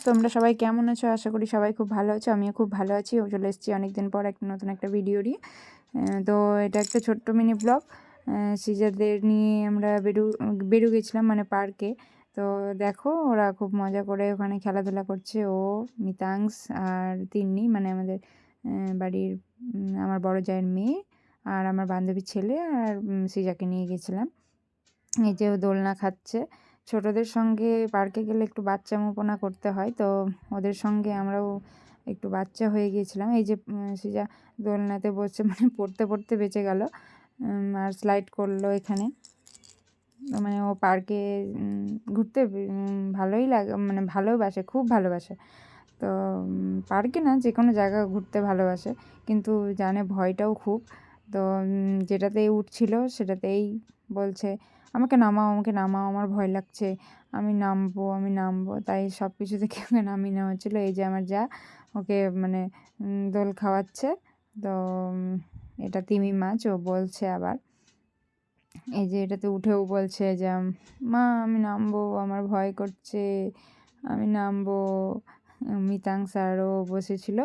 তোমরা সবাই কেমন আছো? আশা করি সবাই খুব ভালো আছো। আমিও খুব ভালো আছি। চলে এসেছি অনেকদিন পর নতুন একটা ভিডিও নিয়ে। তো এটা একটা ছোট্ট মিনি ব্লগ। সিজারদের নিয়ে আমরা বেরু গেছিলাম, মানে পার্কে। তো দেখো ওরা খুব মজা করে ওখানে খেলাধুলা করছে। মিতাংশ আর তিন্নি, মানে আমাদের বাড়ির আমার বড় জায়ের মেয়ে আর আমার বান্ধবীর ছেলে, আর সিজাকে নিয়ে গেছিলাম। এই যে দোলনা খাচ্ছে। ছোটদের সঙ্গে পার্কে গেলে একটু বাচ্চামোপনা করতে হয়, তো ওদের সঙ্গে আমরাও একটু বাচ্চা হয়ে গিয়েছিলাম। এই যে সিজা দোলনাতে বসে, মানে পড়তে পড়তে বেঁচে গেল, আর স্লাইড করলো এখানে। মানে ও পার্কে ঘুরতে ভালোই লাগে, মানে ভালোবাসে, খুব ভালোবাসে। তো পার্কে না, যে কোনো জায়গা ঘুরতে ভালোবাসে, কিন্তু জানে ভয়টাও খুব। তো যেটাতেই উঠছিল সেটাতেই বলছে, আমাকে নামাও, আমাকে নামাও, আমার ভয় লাগছে, আমি নামবো, আমি নামবো। তাই সব কিছু থেকে ওকে নামিয়ে নেওয়া হচ্ছিলো। এই যে আমার যা ওকে মানে দোল খাওয়াচ্ছে। তো এটা তিমি মাছ, ও বলছে আবার, এই যে এটাতে উঠেও বলছে যে মা আমি নামবো, আমার ভয় করছে, আমি নামবো। মিতাং স্যারও বসেছিল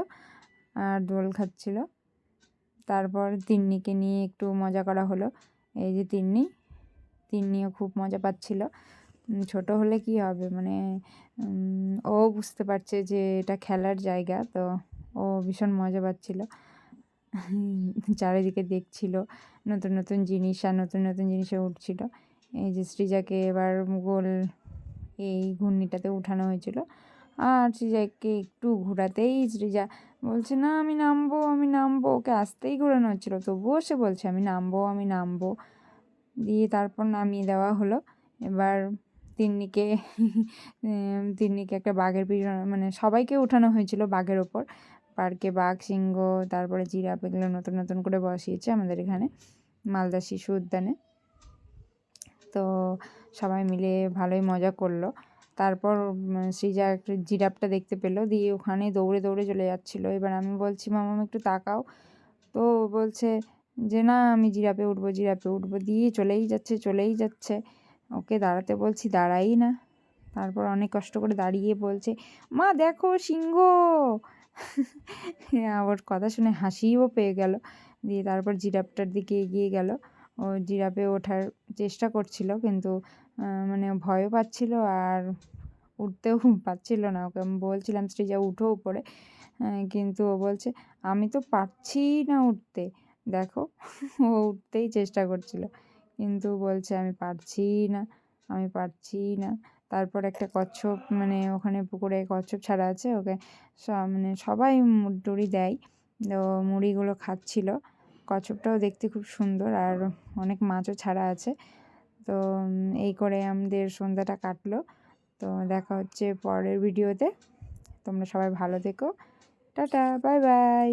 আর দোল খাচ্ছিল। তারপর তিন্নিকে নিয়ে একটু মজা করা হলো। এই যে তিন্নিও খুব মজা পাচ্ছিল। ছোট হলে কি হবে, মানে ও বুঝতে পারছে যে এটা খেলার জায়গা, তো ও ভীষণ মজা পাচ্ছিল। চারিদিকে দেখছিল নতুন নতুন জিনিস, আর নতুন নতুন জিনিসে উঠছিল। এই যে সৃজাকে এবার গোল এই ঘূর্ণিটাতে উঠানো হয়েছিল, আর সৃজাকে একটু ঘোরাতেই সৃজা বলছে না আমি নামবো, আমি নামবো। ওকে আসতেই ঘোরানো হচ্ছিলো, তবুও সে বলছে আমি নামবো, আমি নামবো। দিয়ে তারপর নামিয়ে দেওয়া হলো। এবার তিন্নিকে তিন্নিকে একটা বাঘের পিছনে, মানে সবাইকে উঠানো হয়েছিল বাঘের ওপর। পার্কে বাঘ, সিংহ, তারপরে জিরাফ, এগুলো নতুন নতুন করে বসিয়েছে আমাদের এখানে মালদা শিশু উদ্যানে। তো সবাই মিলে ভালোই মজা করলো। তারপর সৃজা একটা জিরাফটা দেখতে পেলো, দিয়ে ওখানে দৌড়ে দৌড়ে চলে যাচ্ছিলো। এবার আমি বলছি মামা একটু তাকাও, তো বলছে যে না আমি জিরাফে উঠবো, জিরাফে উঠবো, দিয়ে চলেই যাচ্ছে। ওকে দাঁড়াতে বলছি, দাঁড়াই না। তারপর অনেক কষ্ট করে দাঁড়িয়ে বলছে মা দেখো সিংহ। ওর কথা শুনে হাসিও পেয়ে গেল। দিয়ে তারপর জিরাফটার দিকে এগিয়ে গেল। ও জিরাফে ওঠার চেষ্টা করছিল, কিন্তু মানে ভয়ও পাচ্ছিল আর উঠতেও পারছিল না। ওকে আমি বলছিলাম সৃজা উঠো উপরে, কিন্তু ও বলছে আমি তো পারছি না উঠতে। দেখো ও উঠতেই চেষ্টা করছিল, কিন্তু বলছে আমি পারছি না, আমি পারছি না। তারপর একটা কচ্ছপ, মানে ওখানে পুকুরে কচ্ছপ ছাড়া আছে, ওকে মানে সবাই মুড়ি টুড়ি দেয়, তো মুড়িগুলো খাচ্ছিল। কচ্ছপটাও দেখতে খুব সুন্দর, আর অনেক মাছও ছাড়া আছে। তো এই করে আমাদের সন্ধ্যাটা কাটলো। তো দেখা হচ্ছে পরের ভিডিওতে। তোমরা সবাই ভালো থেকো। Tata, bye bye.